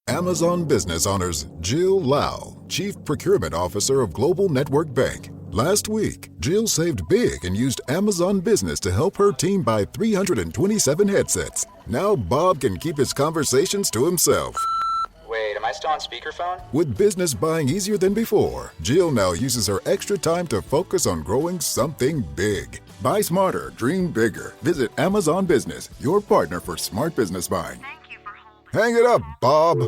Amazon Business honors Jill Lau, Chief Procurement Officer of Global Network Bank. Last week, Jill saved big and used Amazon Business to help her team buy 327 headsets. Now Bob can keep his conversations to himself. Wait, am I still on speakerphone? With business buying easier than before, Jill now uses her extra time to focus on growing something big. Buy smarter, dream bigger. Visit Amazon Business, your partner for smart business buying. Thank you for holding. Hang it up, Bob.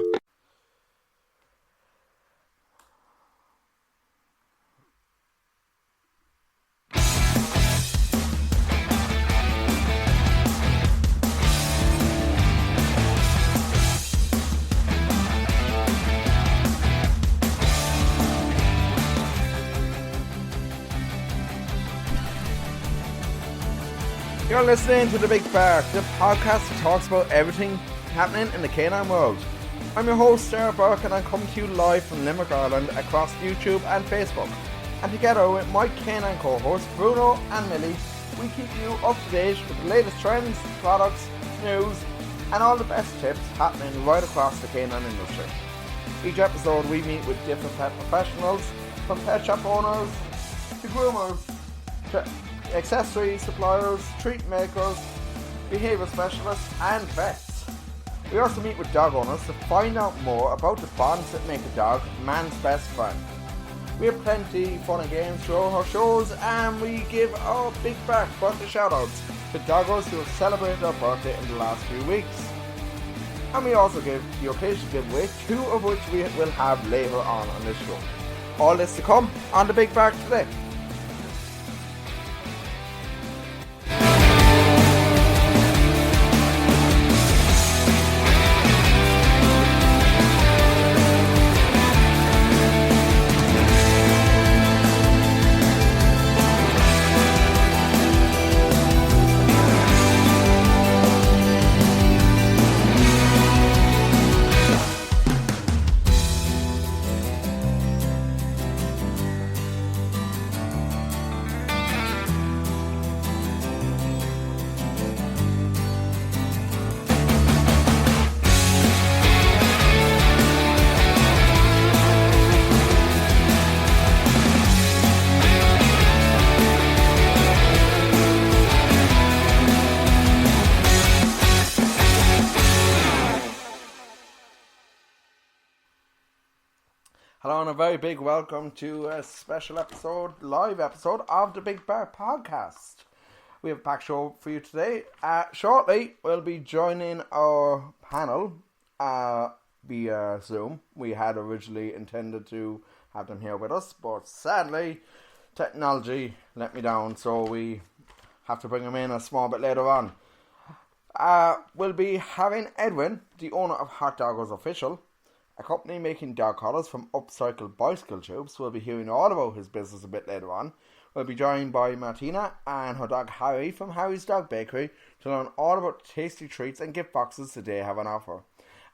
You're listening to The Big Bar, the podcast that talks about everything happening in the canine world. I'm your host, Sarah Burke, and I come to you live from Limerick, Ireland, across YouTube and Facebook. And together with my canine co-hosts, Bruno and Millie, we keep you up to date with the latest trends, products, news, and all the best tips happening right across the canine industry. Each episode we meet with different pet professionals, from pet shop owners to groomers, to accessory suppliers, treat makers, behaviour specialists and vets. We also meet with dog owners to find out more about the bonds that make a dog man's best friend. We have plenty fun and games throughout our shows, and we give our big back birthday shout outs to doggos who have celebrated their birthday in the last few weeks. And we also give the occasional giveaway, two of which we will have later on this show. All this to come on the big back today. Hello and a very big welcome to a special episode, live episode of the Big Bar Podcast. We have a packed show for you today. Shortly, we'll be joining our panel via Zoom. We had originally intended to have them here with us, but sadly, technology let me down, so we have to bring them in a small bit later on. We'll be having Edwyn, the owner of Hot Doggos Official, a company making dog collars from upcycled bicycle tubes. We'll be hearing all about his business a bit later on. We'll be joined by Martina and her dog Harry from Harry's Dog Bakery to learn all about the tasty treats and gift boxes that they have on offer.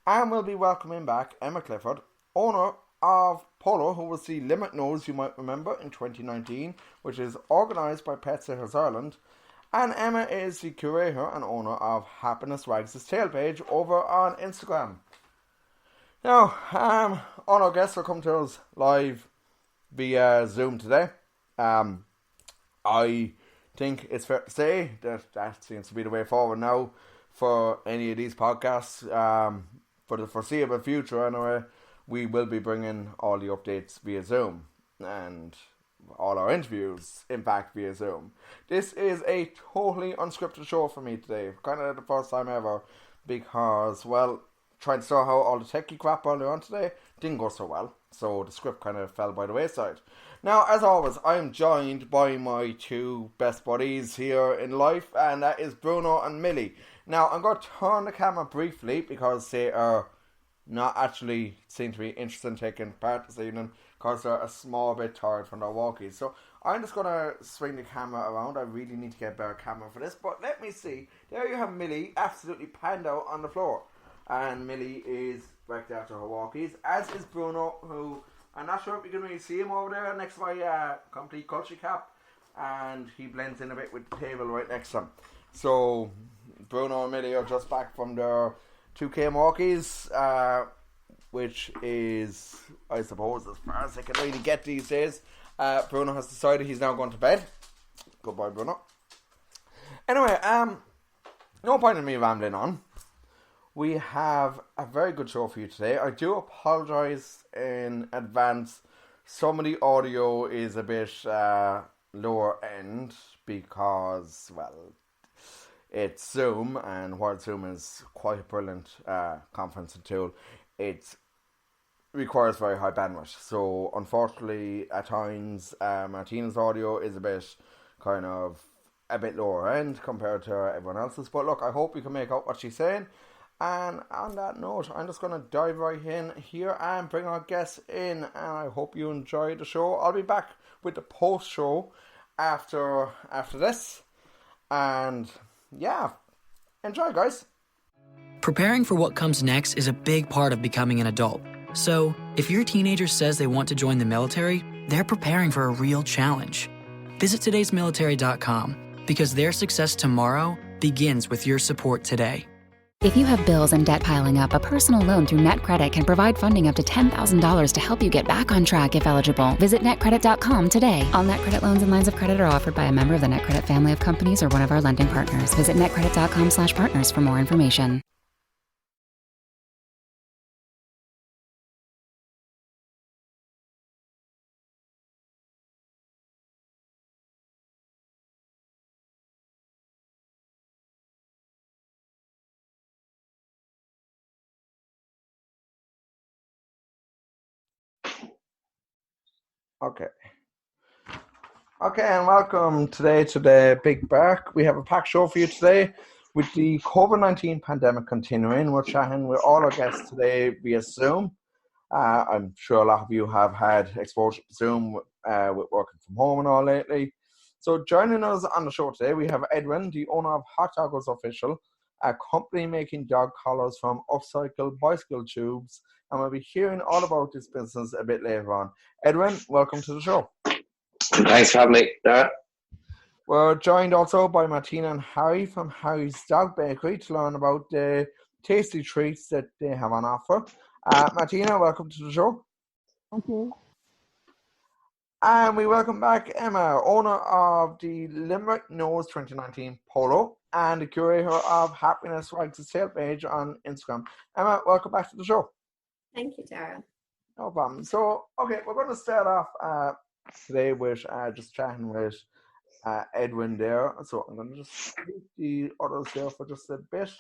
And we'll be welcoming back Emma Clifford, owner of Polo, who was the Limerick Nose you might remember in 2019, which is organised by Pet Sitters Ireland. And Emma is the curator and owner of Happiness Wags' Tail page over on Instagram. Now, all our guests are coming to us live via Zoom today. I think it's fair to say that seems to be the way forward now for any of these podcasts. For the foreseeable future, anyway, we will be bringing all the updates via Zoom and all our interviews, in fact, via Zoom. This is a totally unscripted show for me today. Kind of the first time ever because, well, tried to sort out all the techie crap earlier on today. Didn't go so well. So the script kind of fell by the wayside. Now, as always, I'm joined by my two best buddies here in life. And that is Bruno and Millie. Now, I'm going to turn the camera briefly because they are not actually seem to be interested in taking part this evening. Because they're a small bit tired from their walkies. So I'm just going to swing the camera around. I really need to get a better camera for this. But let me see. There you have Millie absolutely panned out on the floor. And Millie is wrecked after her walkies, as is Bruno, who I'm not sure if you can really see him over there next to my complete culture cap, and he blends in a bit with the table right next to him. So Bruno and Millie are just back from their 2K walkies. which is, I suppose, as far as I can really get these days. Bruno has decided he's now going to bed. Goodbye, Bruno. Anyway, no point in me rambling on. We have a very good show for you today. I do apologise in advance. Some of the audio is a bit lower end because, well, it's Zoom, and while Zoom is quite a brilliant conferencing tool, it requires very high bandwidth. So, unfortunately, at times, Martina's audio is a bit lower end compared to everyone else's. But look, I hope you can make out what she's saying. And on that note, I'm just going to dive right in here and bring our guests in. And I hope you enjoy the show. I'll be back with the post-show after this. And yeah, enjoy, guys. Preparing for what comes next is a big part of becoming an adult. So, if your teenager says they want to join the military, they're preparing for a real challenge. Visit today'smilitary.com because their success tomorrow begins with your support today. If you have bills and debt piling up, a personal loan through NetCredit can provide funding up to $10,000 to help you get back on track if eligible. Visit netcredit.com today. All NetCredit loans and lines of credit are offered by a member of the NetCredit family of companies or one of our lending partners. Visit netcredit.com/partners for more information. Okay, and welcome today to the Big Bark. We have a packed show for you today. With the COVID-19 pandemic continuing, we're chatting with all our guests today via Zoom. I'm sure a lot of you have had exposure to Zoom with working from home and all lately. So joining us on the show today, we have Edwyn, the owner of Hot Doggos Official, a company making dog collars from upcycled bicycle tubes. And we'll be hearing all about this business a bit later on. Edwyn, welcome to the show. Thanks for having me, Dara. We're joined also by Martina and Harry from Harry's Dog Bakery to learn about the tasty treats that they have on offer. Martina, welcome to the show. Thank you. And we welcome back Emma, owner of the Limerick Animal 2019 Polo and the curator of Happiness Rides the Sale page on Instagram. Emma, welcome back to the show. Thank you, Dara. No problem. So, okay, we're going to start off today with just chatting with Edwyn there. So I'm going to just keep the others there for just a bit.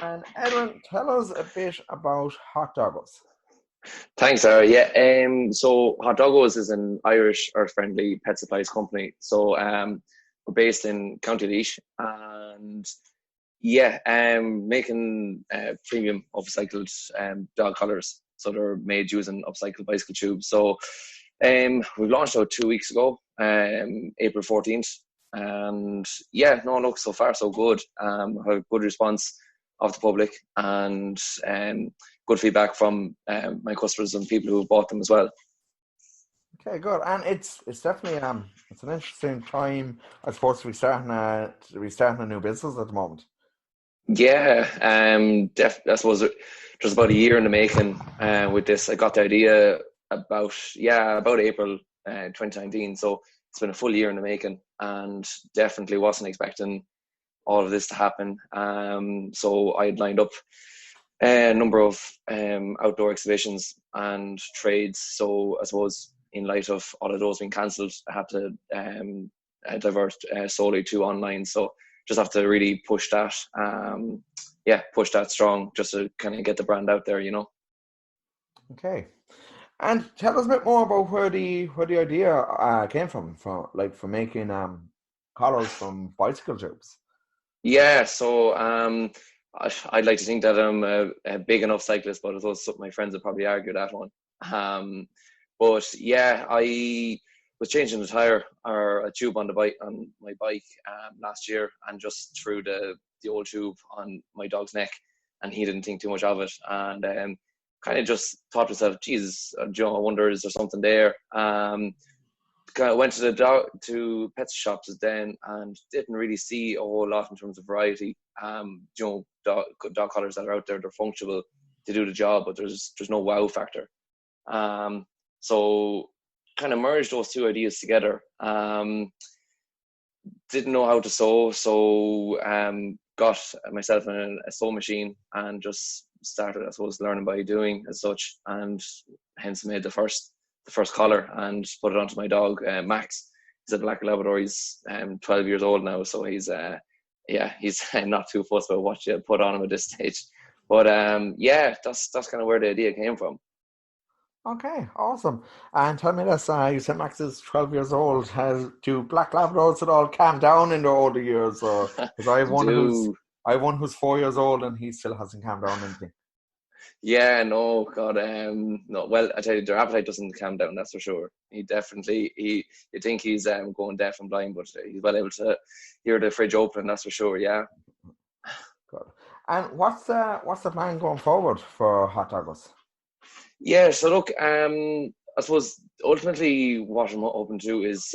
And Edwyn, tell us a bit about Hot Doggos. Thanks, Dara. Yeah, so Hot Doggos is an Irish earth-friendly pet supplies company. So we're based in County Laois, and making premium upcycled dog collars. So they're made using upcycled bicycle tubes. So we launched out 2 weeks ago, April 14th. And so far so good. Had a good response of the public and good feedback from my customers and people who bought them as well. Okay, good. And it's definitely it's an interesting time, I suppose, to be starting a new business at the moment. Yeah, I suppose just about a year in the making with this. I got the idea about April 2019, so it's been a full year in the making, and definitely wasn't expecting all of this to happen. So I had lined up a number of outdoor exhibitions and trades. So I suppose in light of all of those being cancelled, I had to divert solely to online. So just have to really push that strong just to kind of get the brand out there, you know. Okay. And tell us a bit more about where the idea came from for making collars from bicycle tubes. Yeah, so I'd like to think that I'm a big enough cyclist, but although some of my friends would probably argue that one. But yeah, I was changing the tire or a tube on my bike last year, and just threw the old tube on my dog's neck, and he didn't think too much of it, and kind of just thought to myself, Jesus, I wonder, is there something there? Kind of went to pet shops then and didn't really see a whole lot in terms of variety. Dog collars that are out there, they're functional, do the job, but there's no wow factor. So kind of merged those two ideas together. Didn't know how to sew, so got myself a sewing machine and just started, I suppose, learning by doing as such, and hence made the first collar and put it onto my dog, Max. He's a black Labrador. He's 12 years old now, so he's he's not too fussed about what you put on him at this stage. But that's kind of where the idea came from. Okay, awesome. And tell me this, you said Max is 12 years old. Do black Labradors at all calm down in their older years? Because I have one who's 4 years old and he still hasn't calmed down anything. Yeah, no, God, no. Well, I tell you, their appetite doesn't calm down, that's for sure. You think he's going deaf and blind, but he's well able to hear the fridge open, that's for sure, yeah. Good. And what's the plan going forward for Hot Doggos? Yeah, so look, I suppose ultimately what I'm hoping to do is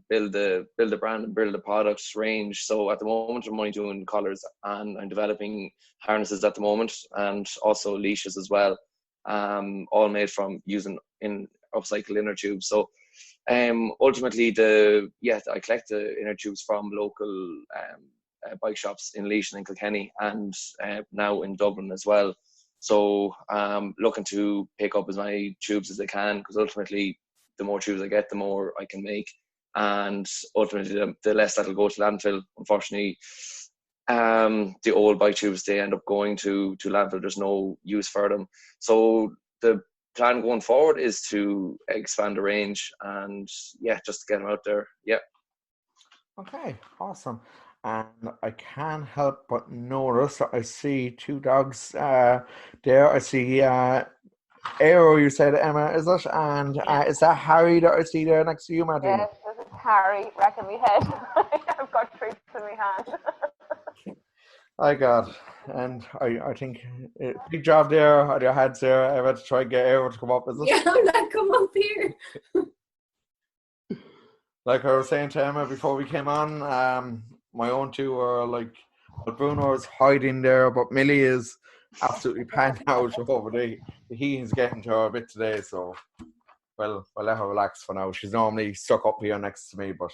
build the brand and build the product range. So at the moment I'm only doing collars, and I'm developing harnesses at the moment, and also leashes as well, all made from using upcycled inner tubes. So ultimately I collect the inner tubes from local bike shops in Laois and in Kilkenny, and now in Dublin as well. So looking to pick up as many tubes as I can, because ultimately the more tubes I get, the more I can make, and ultimately the less that'll go to landfill. Unfortunately, the old bike tubes, they end up going to landfill. There's no use for them. So the plan going forward is to expand the range and just get them out there. Yeah. Okay, awesome. And I can't help but notice that I see two dogs there. I see Arrow, you said, Emma, is it? And is that Harry that I see there next to you, Martina? Yes, this is Harry, wrecking me head. I've got treats in my hand. My God. And I think big job there on your heads there, Emma, to try and get Arrow to come up, is it? Yeah, I'm like, come up here. Like I was saying to Emma before we came on, my own two are like, well, Bruno is hiding there, but Millie is absolutely panned out over the heat is getting to her a bit today, so we'll let her relax for now. She's normally stuck up here next to me, but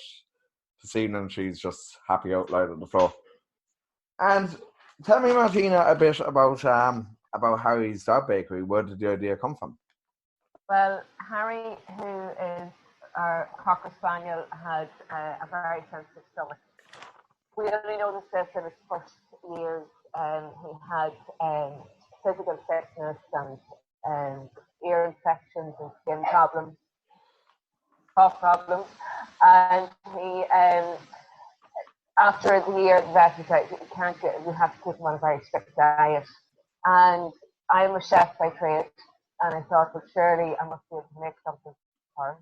this evening she's just happy out loud on the floor. And tell me, Martina, a bit about Harry's Dog Bakery. Where did the idea come from? Well, Harry, who is our Cocker Spaniel, had a very sensitive stomach. We only noticed this in his first years. He had physical sickness and ear infections and skin problems, cough problems. And he, after the year, the vet said, you have to keep him on a very strict diet. And I'm a chef by trade, and I thought, well, surely I must be able to make something for him.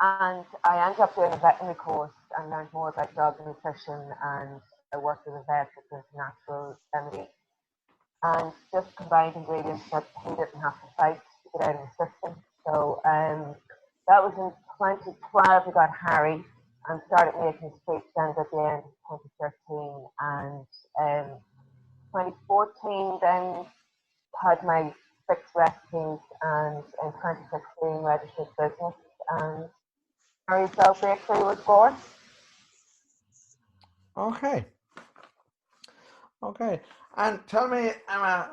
And I ended up doing a veterinary course and learned more about dog nutrition, and I worked with a vet with natural remedy. And just combined ingredients that he didn't have to fight to get out of the system. So that was in 2012 we got Harry and started making street stands at the end of 2013. And 2014 then had my 6 recipes, and in 2016 registered business, and Harry's Dog Bakery was born. Okay. And tell me, Emma,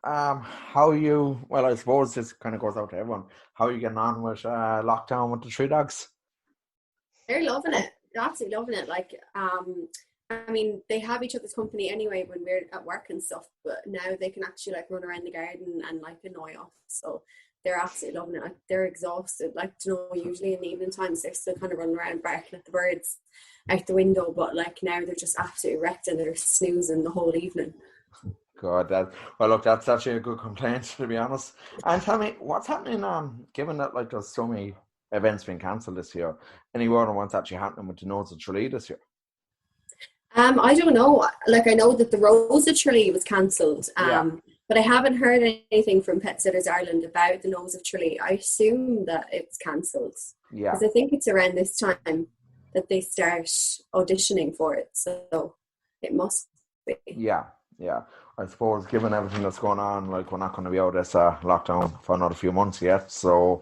how you, well, I suppose this kind of goes out to everyone, how are you getting on with lockdown with the 3 dogs? They're loving it. They're absolutely loving it. Like, I mean, they have each other's company anyway when we're at work and stuff, but now they can actually like run around the garden and like annoy us. So they're absolutely loving it. Like, they're exhausted. Like, usually in the evening times they're still kind of running around barking at the birds out the window, but like now they're just absolutely wrecked and they're snoozing the whole evening. God, that's actually a good complaint, to be honest. And tell me, what's happening, given that like there's so many events being cancelled this year, any word on what's actually happening with the Nose of Tralee this year? I don't know. Like, I know that the Rose of Tralee was cancelled, but I haven't heard anything from Pet Sitters Ireland about the Nose of Tralee. I assume that it's cancelled. Yeah. Because I think it's around this time that they start auditioning for it, so it must be. Yeah. I suppose given everything that's going on, like we're not going to be out of this lockdown for another few months yet. So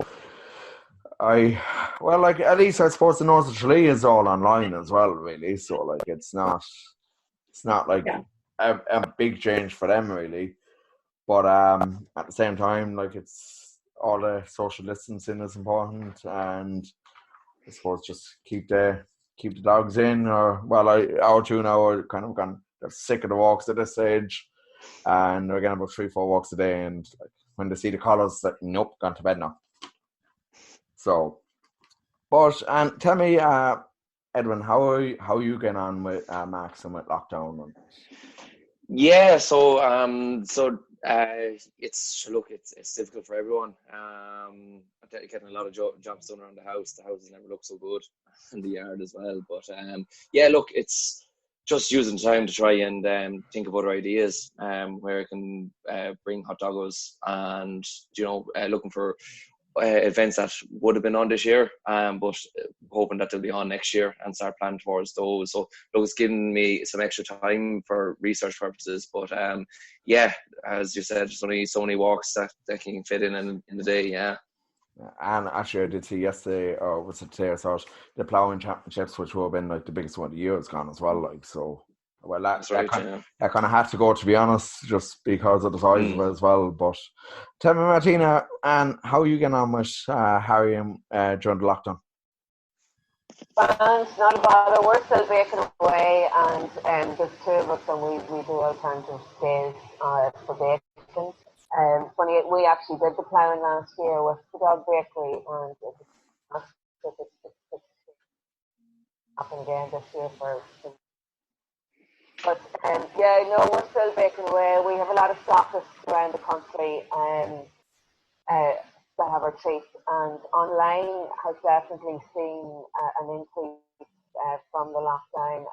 like at least I suppose the Nose of Tralee is all online as well, really. So like it's not like a big change for them really. But at the same time, like it's all the social distancing is important, and I suppose just keep the dogs in, or our two now are kind of they're sick of the walks at this stage, and they're getting about 3-4 walks a day, and like, when they see the colours, like nope, gone to bed now. So, and tell me, Edwyn, how are you getting on with Max and with lockdown? Yeah, so it's difficult for everyone. Getting a lot of jobs done around the house. The houses never look so good, in the yard as well. But look, it's just using time to try and think of other ideas where I can bring Hot Doggos, and looking for events that would have been on this year, but hoping that they'll be on next year and start planning towards those. So look, it's giving me some extra time for research purposes, but as you said, there's only so many walks that can fit in the day. And actually, I did see yesterday, or was it today? I saw the ploughing championships, which will have been like the biggest one of the year, has gone as well. Like so, well, that kind of had to go, to be honest, just because of the size of it as well. But tell me, Martina, and how are you getting on with Harry during the lockdown? It's not a bother. We're still baking away, and there's two of us, and we do alternative days for baking. Funny, we actually did the ploughing last year with the dog bakery, and it's happened again this year for. But we're still baking away. We have a lot of stockists around the country that have our treats, and online has definitely seen an increase from the lockdown.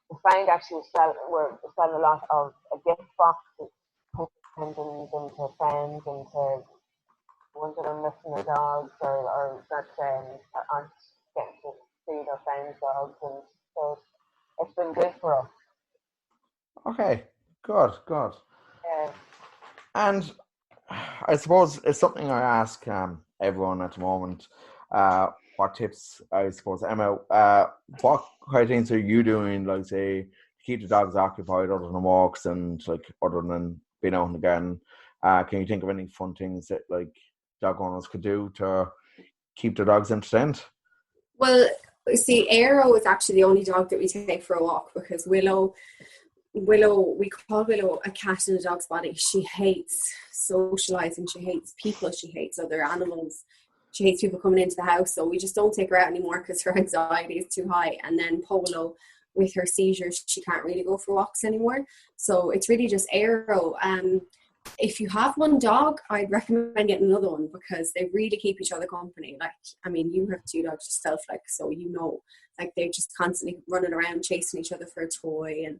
We find actually we're selling a lot of gift boxes, sending them to friends and to ones that are missing their dogs or that aren't getting to see their friends' dogs, and so it's been good for us. Okay, good. Yeah. And I suppose it's something I ask everyone at the moment. What tips, I suppose, Emma, what kind of things are you doing, like say, to keep the dogs occupied other than walks and like other than being out in the garden? Can you think of any fun things that like dog owners could do to keep their dogs entertained? Well, see, Aero is actually the only dog that we take for a walk, because Willow, we call Willow a cat in a dog's body. She hates socializing, she hates people, she hates other animals, she hates people coming into the house, so we just don't take her out anymore because her anxiety is too high. And then Polo, with her seizures, she can't really go for walks anymore, so it's really just Aero. If you have one dog, I'd recommend getting another one, because they really keep each other company. Like, I mean, you have 2 dogs yourself, like, so like they're just constantly running around chasing each other for a toy. And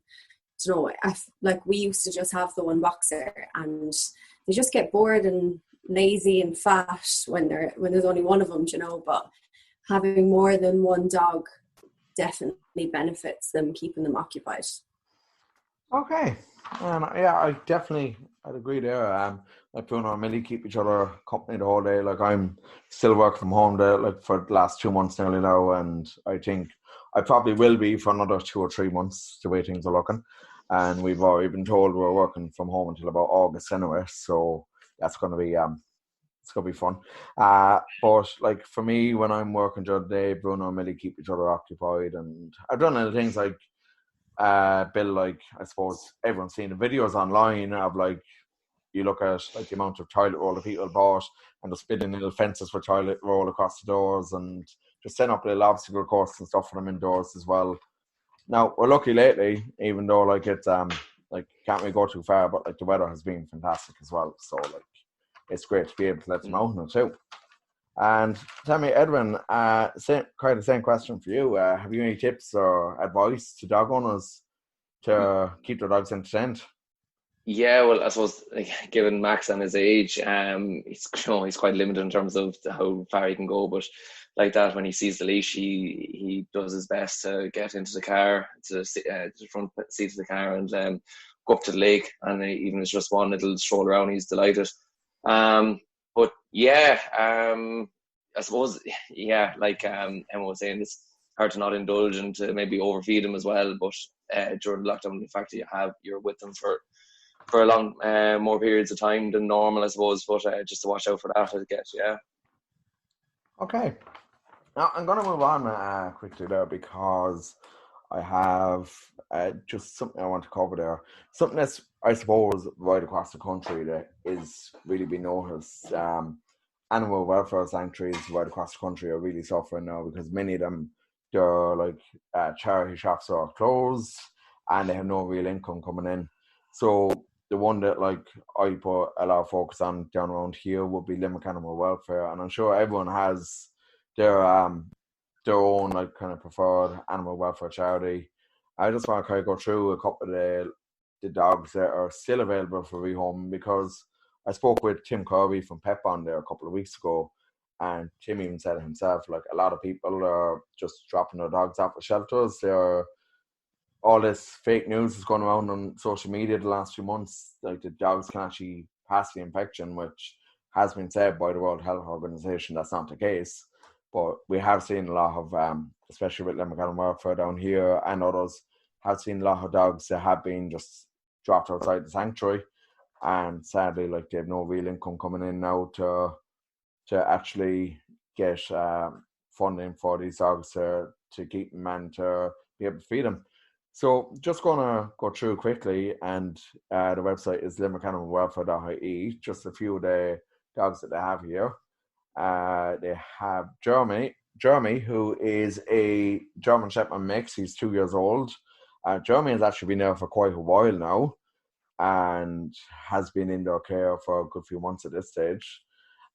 like we used to just have the one boxer, and they just get bored and lazy and fat when there's only one of them, but having more than one dog definitely benefits them, keeping them occupied. Okay, I'd agree there. Like Bruno and Millie keep each other company the whole day. Like I'm still working from home there, like for the last 2 months nearly now, and I think I probably will be for another 2 or 3 months the way things are looking. And we've already been told we're working from home until about August anyway, so that's going to be it's going to be fun. But like for me, when I'm working during the day, Bruno and Millie keep each other occupied, and I've done other things like Bill, like I suppose everyone's seen the videos online of like you look at like the amount of toilet roll that people bought, and just building little fences for toilet roll across the doors, and just setting up little obstacle courses and stuff for them indoors as well. Now we're lucky lately, even though like it's like can't really go too far, but like the weather has been fantastic as well. So like it's great to be able to let them out now too. And tell me, Edwyn, same question for you. Have you any tips or advice to dog owners to keep their dogs entertained? Yeah, well, I suppose given Max and his age, he's quite limited in terms of how far he can go. But like that, when he sees the leash, he does his best to get into the car, to the front seat of the car, and go up to the lake, and even if it's just one, it'll stroll around. He's delighted. But yeah, I suppose, yeah, like Emma was saying, it's hard to not indulge and to maybe overfeed them as well. But during lockdown, the fact that you're with them for a long more periods of time than normal, I suppose. But just to watch out for that, I guess. Yeah. Okay. Now I'm going to move on quickly there, because I have just something I want to cover there. Something that's, I suppose, right across the country that is really being noticed. Animal welfare sanctuaries right across the country are really suffering now, because many of them, they're like charity shops are closed and they have no real income coming in. So the one that like I put a lot of focus on down around here would be Limerick Animal Welfare, and I'm sure everyone has their own like kind of preferred animal welfare charity. I just want to kind of go through a couple of the dogs that are still available for rehoming, because I spoke with Tim Kirby from Pep on there a couple of weeks ago, and Tim even said it himself, like a lot of people are just dropping their dogs off at shelters. All this fake news is going around on social media the last few months, like the dogs can actually pass the infection, which has been said by the World Health Organization that's not the case. But we have seen a lot of, especially with Limerick Animal Welfare down here and others, have seen a lot of dogs that have been just dropped outside the sanctuary, and sadly, like, they have no real income coming in now to actually get funding for these dogs to keep them and to be able to feed them. So just going to go through quickly, and the website is limerickanimalwelfare.ie. Just a few of the dogs that they have here. They have Jeremy, who is a German Shepherd mix. He's 2 years old. Jeremy has actually been there for quite a while now, and has been in their care for a good few months at this stage.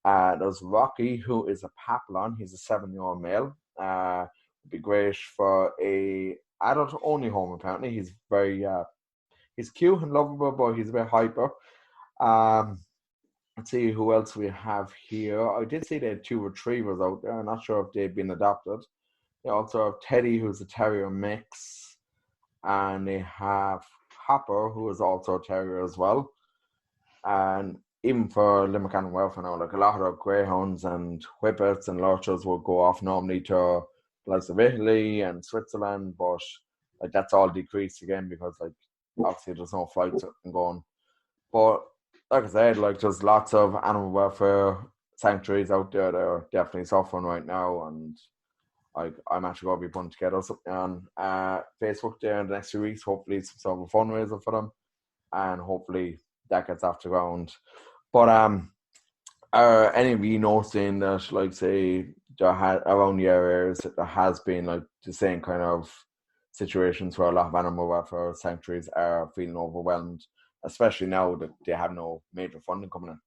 There's Rocky, who is a Papillon. He's a 7-year-old male. Would be great for a adult only home. Apparently, he's very he's cute and lovable, but he's a bit hyper. Let's see who else we have here. I did see they had 2 retrievers out there. I'm not sure if they've been adopted. They also have Teddy, who's a terrier mix, and they have Hopper, who is also a terrier as well. And even for Limerick Animal Welfare now, like a lot of the greyhounds and whippets and lurchers will go off normally to likes of Italy and Switzerland, but like that's all decreased again, because like obviously there's no flights going. But like I said, like there's lots of animal welfare sanctuaries out there that are definitely suffering right now, and like I'm actually going to be putting together something on Facebook there in the next few weeks. Hopefully some sort of a fundraiser for them, and hopefully that gets off the ground. But are any of you noticing that, like, say, around your areas, there has been like the same kind of situations where a lot of animal welfare sanctuaries are feeling overwhelmed, especially now that they have no major funding coming in?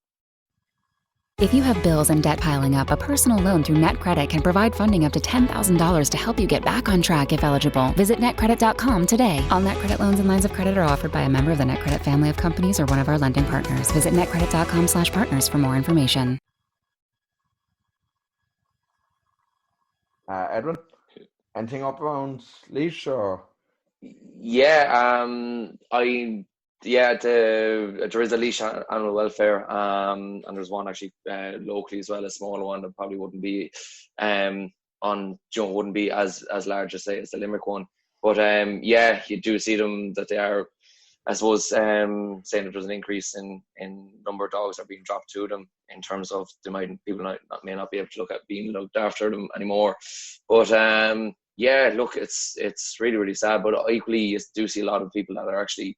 If you have bills and debt piling up, a personal loan through NetCredit can provide funding up to $10,000 to help you get back on track if eligible. Visit netcredit.com today. All NetCredit loans and lines of credit are offered by a member of the NetCredit family of companies or one of our lending partners. Visit netcredit.com/partners for more information. Edwyn, anything up around Laois or? Yeah, there is a Laois Animal Welfare, and there's one actually locally as well, a smaller one that probably wouldn't be wouldn't be as large as say as the Limerick one. But yeah, you do see them that they are, I suppose, saying that there's an increase in number of dogs that are being dropped to them, in terms of people may not be able to look at being looked after them anymore. But yeah, look, it's really, really sad. But equally, you do see a lot of people that are actually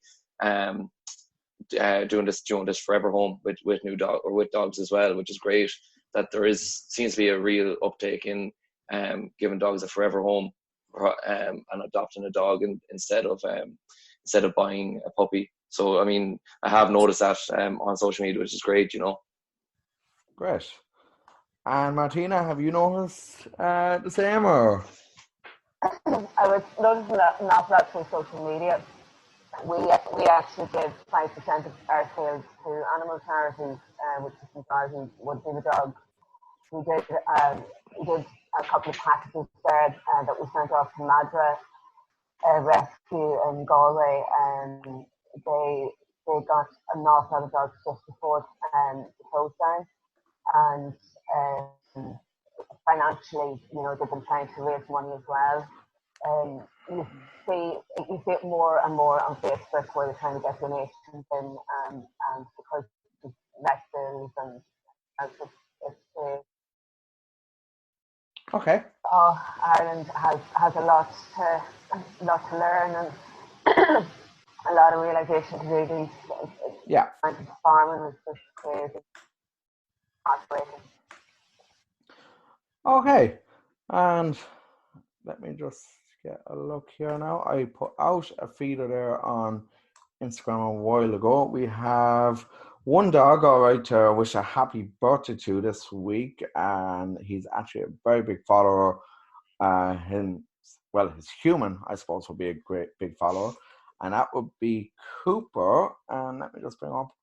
doing this forever home with new dog or with dogs as well, which is great. That there seems to be a real uptake in giving dogs a forever home, and adopting a dog instead of buying a puppy. So I mean, I have noticed that on social media, which is great, you know. Great. And Martina, have you noticed the same, or? I was noticing that an awful lot through social media. We actually give 5% of our sales to animal charities, which is comprising would be the dogs. We did a couple of packages there that we sent off to Madra Rescue in Galway they got an awful lot of dogs just before the close down, and financially, they've been trying to raise money as well. You see it more and more on Facebook where they're trying to get donations in, and because of lessons and it's Okay. Ireland has a lot to learn and a lot of realization to do. Yeah. Farming is just crazy. Heartbreaking. Okay. And let me just get a look here now. I put out a feeder there on Instagram a while ago. We have one dog, all right, to wish a happy birthday to this week, and he's actually a very big follower. His human, I suppose, would be a great big follower, and that would be Cooper. And let me just bring up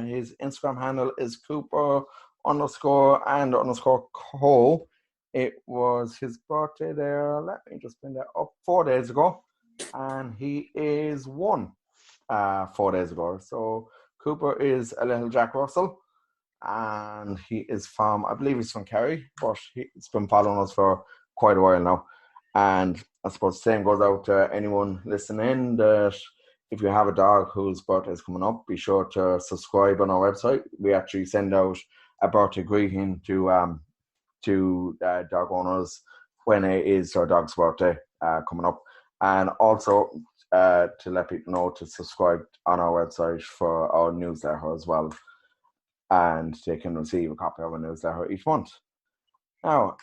his Instagram handle is Cooper _& _co. It was his birthday there. Let me just bring that up 4 days ago, and he is 1 4 days ago. So Cooper is a little Jack Russell, and he is from, I believe he's from Kerry, but he's been following us for quite a while now. And I suppose the same goes out to anyone listening, that if you have a dog whose birthday is coming up, be sure to subscribe on our website. We actually send out a birthday greeting to dog owners when it is our dog's birthday coming up, and also to let people know to subscribe on our website for our newsletter as well, and they can receive a copy of our newsletter each month. Now,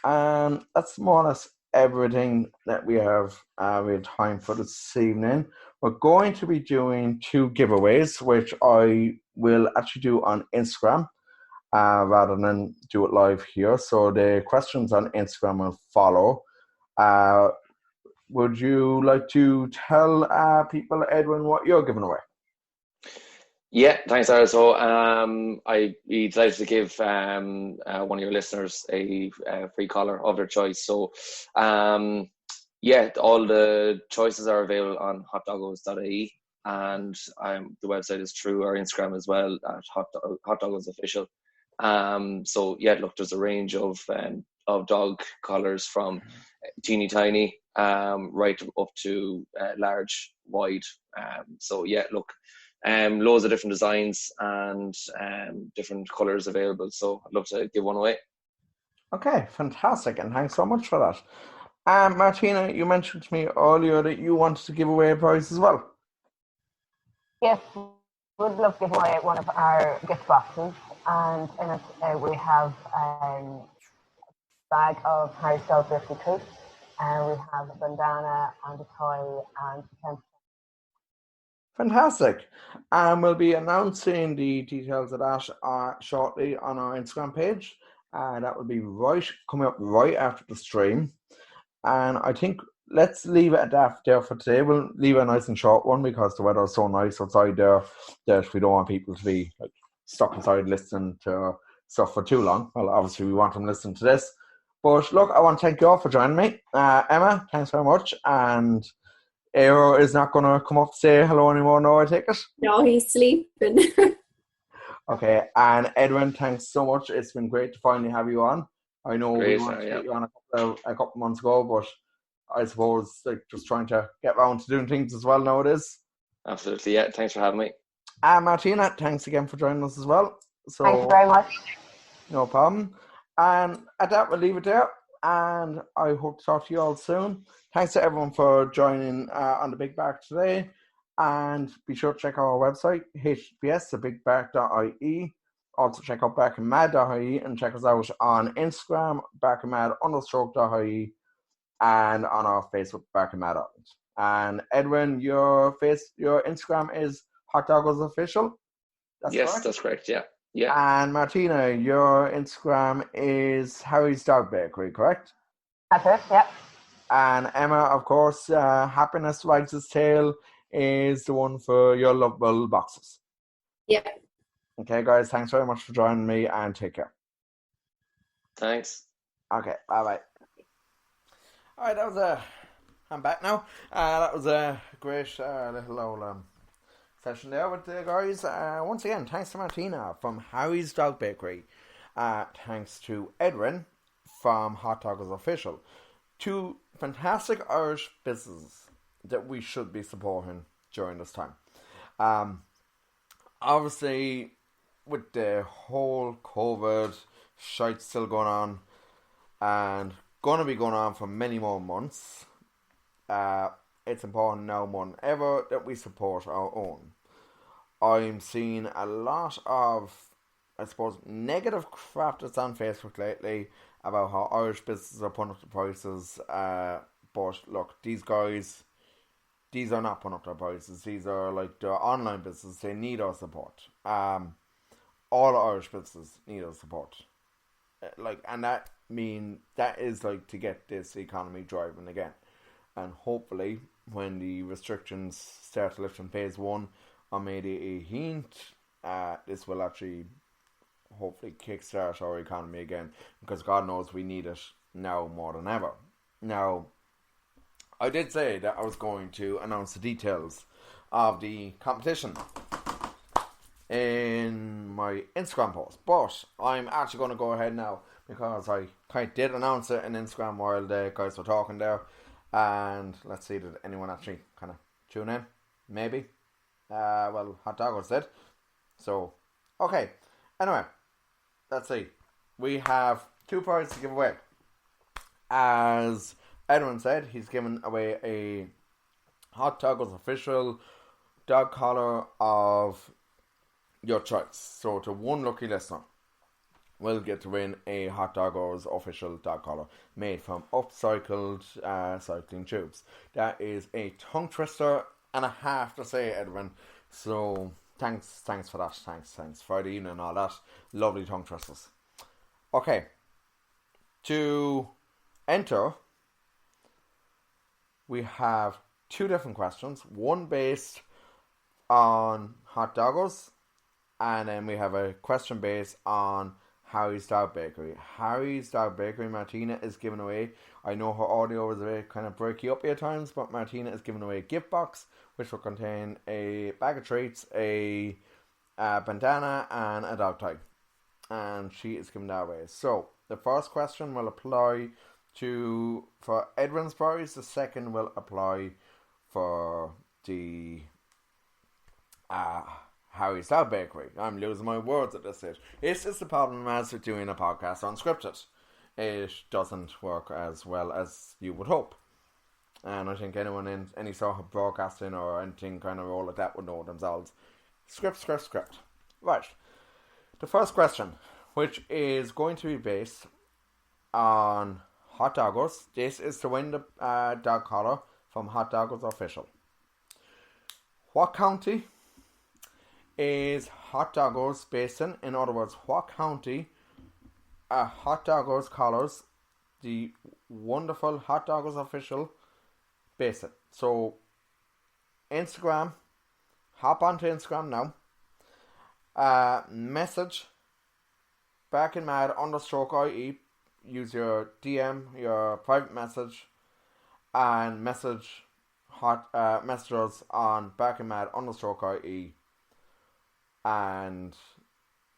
that's more or less everything that we have time for this evening. We're going to be doing 2 giveaways, which I will actually do on Instagram rather than do it live here. So the questions on Instagram will follow. Would you like to tell people, Edwyn, what you're giving away? Yeah, thanks, Sarah. So I'd be delighted to give one of your listeners a free collar of their choice. So all the choices are available on hotdoggos.ie, and the website is through our Instagram as well at Hot Doggos Official. There's a range of dog collars from teeny tiny right up to large, wide. Loads of different designs and different colours available. So I'd love to give one away. Okay, fantastic, and thanks so much for that. Martina, you mentioned to me earlier that you wanted to give away a prize as well. Yes, we'd love to give away one of our gift boxes, and in it we have a bag of Harry's Dog Birthday treats, and we have a bandana and a toy and a Fantastic. We'll be announcing the details of that shortly on our Instagram page. That will be coming up right after the stream. And I think let's leave it at that there for today. We'll leave a nice and short one because the weather is so nice outside there that we don't want people to be stuck inside listening to stuff for too long. Well, obviously we want them listening to this. But look, I want to thank you all for joining me. Emma, thanks very much. And Aero is not going to come up to say hello anymore, no, I take it? No, he's sleeping. Okay, and Edwyn, thanks so much. It's been great to finally have you on. I know we wanted to get you on a couple months ago, but I suppose just trying to get around to doing things as well nowadays. Absolutely, yeah. Thanks for having me. Martina, thanks again for joining us as well. So, thank you very much. No problem. And at that, we'll leave it there. And I hope to talk to you all soon. Thanks to everyone for joining on the Big Bark today. And be sure to check out our website, hbs.thebigbark.ie. Also check out barkandmad.ie and check us out on Instagram, barkandmad_ie, and on our Facebook, barkandmad. And Edwyn, your Instagram is Hot Doggos Official? That's correct, yeah. Yeah. And Martina, your Instagram is Harry's Dog Bakery, correct? That's it, yeah. And Emma, of course, Happiness Wags Its Tail is the one for your lovable boxes. Yeah. Okay, guys, thanks very much for joining me, and take care. Thanks. Okay, bye-bye. All right, I'm back now. That was a great little old session there with the guys. Once again, thanks to Martina from Harry's Dog Bakery. Thanks to Edwyn from Hot Doggos Official. Two fantastic Irish businesses that we should be supporting during this time. Obviously, with the whole COVID shite still going on and going to be going on for many more months, it's important now more than ever that we support our own. I'm seeing a lot of, I suppose, negative crap that's on Facebook lately about how Irish businesses are putting up the prices. But look, these guys, these are not putting up their prices. These are like the online businesses. They need our support. All Irish businesses need our support. And that is like to get this economy driving again. And hopefully, when the restrictions start to lift in phase 1 on May the 18th, this will actually hopefully kickstart our economy again, because God knows we need it now more than ever. Now, I did say that I was going to announce the details of the competition in my Instagram post, but I'm actually going to go ahead now, because I kind of did announce it in Instagram while the guys were talking there. And let's see, did anyone actually kind of tune in? Maybe. Well, Hot Doggos did. So, okay. Anyway, let's see. We have 2 prizes to give away. As Edwyn said, he's given away a Hot Doggos official dog collar of your choice. So, to one lucky listener, will get to win a Hot Doggos official dog collar made from upcycled cycling tubes. That is a tongue twister and a half to say, Edwyn. So thanks for that. Thanks. Friday evening and all that. Lovely tongue twisters. Okay. To enter, we have 2 different questions. One based on Hot Doggos, and then we have a question based on Harry's Dog Bakery. Harry's Dog Bakery, Martina is giving away, I know her audio is a bit kind of breaky up at times, but Martina is giving away a gift box which will contain a bag of treats, a bandana and a dog tag, and she is giving that away. So the first question will apply for Edwyn's prize. The second will apply for the Harry's Dog Bakery. I'm losing my words at this stage. It's just the problem as with doing a podcast unscripted. It doesn't work as well as you would hope. And I think anyone in any sort of broadcasting or anything kind of role like that would know themselves. Script. Right. The first question, which is going to be based on Hot Doggos. This is to win the dog collar from Hot Doggos Official. What county is Hot Doggos based in? In other words, what county are Hot Doggos collars, the wonderful Hot Doggos Official, based in? So, Instagram, hop onto Instagram now, message _IE, use your DM, your private message, and message us on _IE, and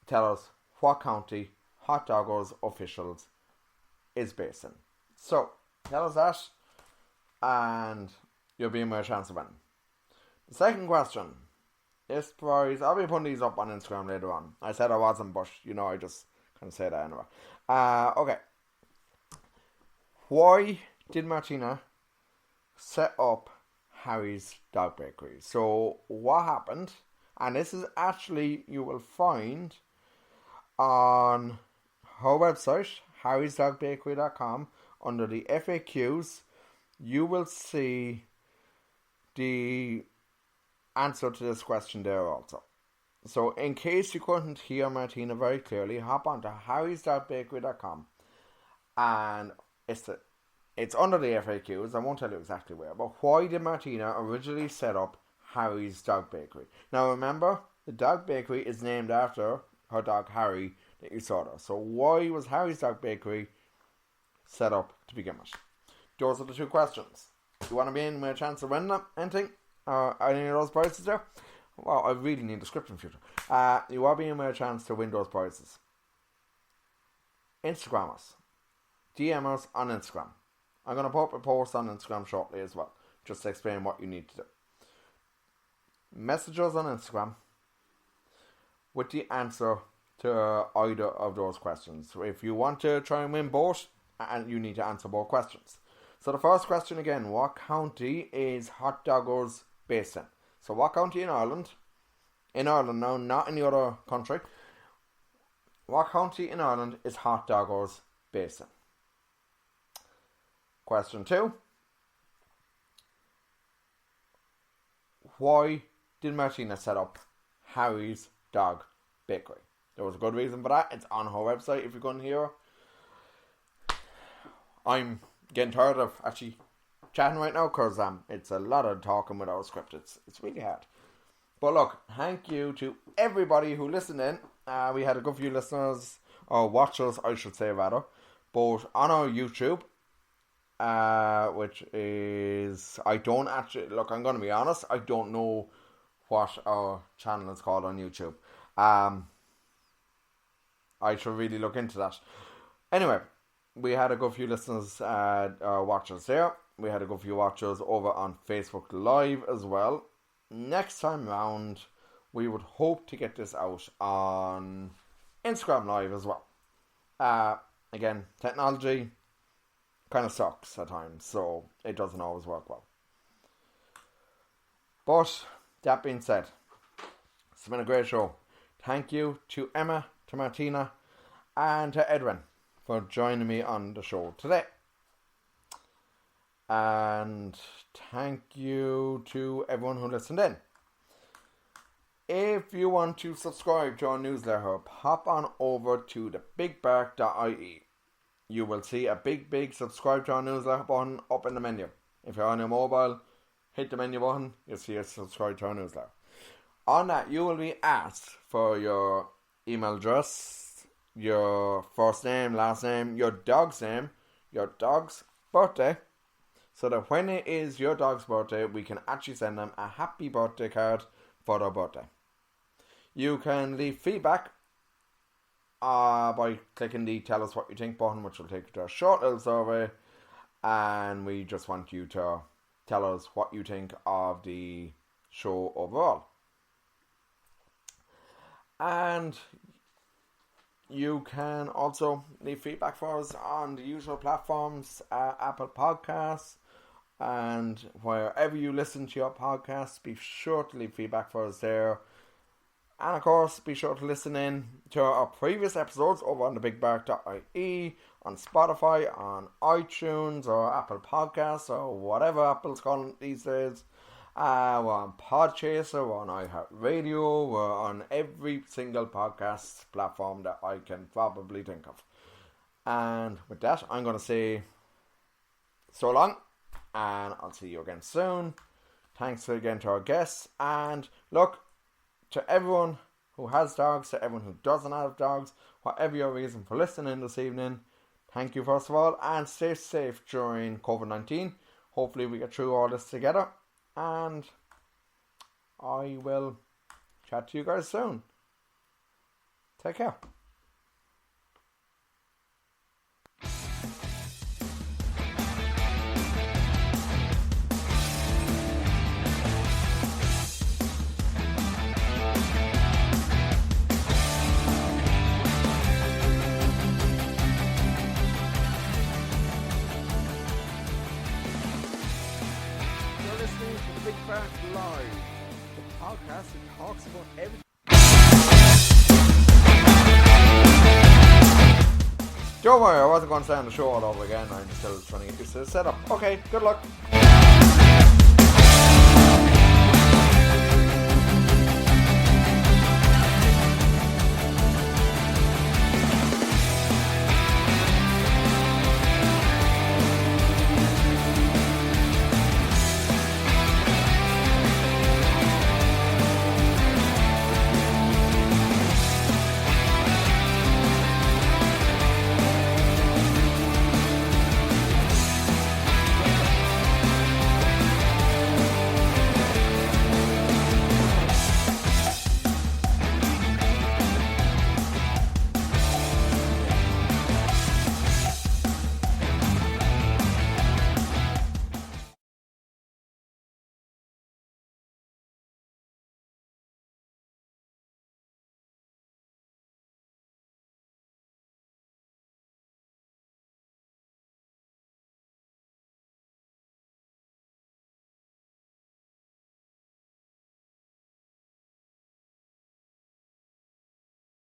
tell us what county Hot Doggos Officials is based in. So, tell us that, and you'll be in my chance of winning. The second question, this prize, I'll be putting these up on Instagram later on. I said I wasn't, but I just kind of say that anyway. Okay. Why did Martina set up Harry's Dog Bakery? So, what happened? And this is actually, you will find on her website, harrysdogbakery.com, under the FAQs, you will see the answer to this question there also. So, in case you couldn't hear Martina very clearly, hop onto harrysdogbakery.com, and it's under the FAQs. I won't tell you exactly where, but why did Martina originally set up Harry's Dog Bakery? Now remember, the dog bakery is named after her dog Harry that you saw there. So why was Harry's Dog Bakery set up to begin with? Those are the 2 questions. You want to be in with a chance of winning anything? Or any of those prizes there? Wow, I really need a script in the future. You are being a chance to win those prizes. Instagram us. DM us on Instagram. I'm going to put up a post on Instagram shortly as well, just to explain what you need to do. Message us on Instagram with the answer to either of those questions. So if you want to try and win both, and you need to answer both questions. So the first question again, what county is Hot Doggos based in? So what county in Ireland? In Ireland now, not any other country. What county in Ireland is Hot Doggos based in? Question 2. Why did Martina set up Harry's Dog Bakery? There was a good reason for that. It's on her website if you couldn't hear her. I'm getting tired of actually chatting right now because it's a lot of talking without a script. It's really hard. But look, thank you to everybody who listened in. We had a good few listeners, or watchers I should say rather, both on our YouTube, which is, I don't actually, look, I'm going to be honest, I don't know what our channel is called on YouTube. I should really look into that. Anyway, we had a good few listeners, watchers there. We had a good few watchers over on Facebook Live as well. Next time round, we would hope to get this out on Instagram Live as well. Again, technology kind of sucks at times, so it doesn't always work well. But that being said, it's been a great show. Thank you to Emma, to Martina, and to Edwyn for joining me on the show today. And thank you to everyone who listened in. If you want to subscribe to our newsletter, pop on over to thebigbark.ie. You will see a big subscribe to our newsletter button up in the menu. If you're on your mobile, hit the menu button, you'll see a subscribe to our newsletter. On that, you will be asked for your email address, your first name, last name, your dog's name, your dog's birthday, so that when it is your dog's birthday, we can actually send them a happy birthday card for their birthday. You can leave feedback by clicking the tell us what you think button, which will take you to a short little survey, and we just want you to tell us what you think of the show overall. And you can also leave feedback for us on the usual platforms, Apple Podcasts, and wherever you listen to your podcasts, be sure to leave feedback for us there. And of course, be sure to listen in to our previous episodes over on thebigbark.ie, on Spotify, on iTunes, or Apple Podcasts, or whatever Apple's calling it these days. We're on Podchaser, we're on iHeartRadio, we're on every single podcast platform that I can probably think of. And with that, I'm going to say so long, and I'll see you again soon. Thanks again to our guests, and look, to everyone who has dogs, to everyone who doesn't have dogs, whatever your reason for listening this evening, thank you first of all, and stay safe during COVID-19. Hopefully we get through all this together, and I will chat to you guys soon. Take care. Live, the podcast that talks about everything. Don't worry, I wasn't going to stay on the show all over again. I'm still trying to get used to the setup. Okay, good luck.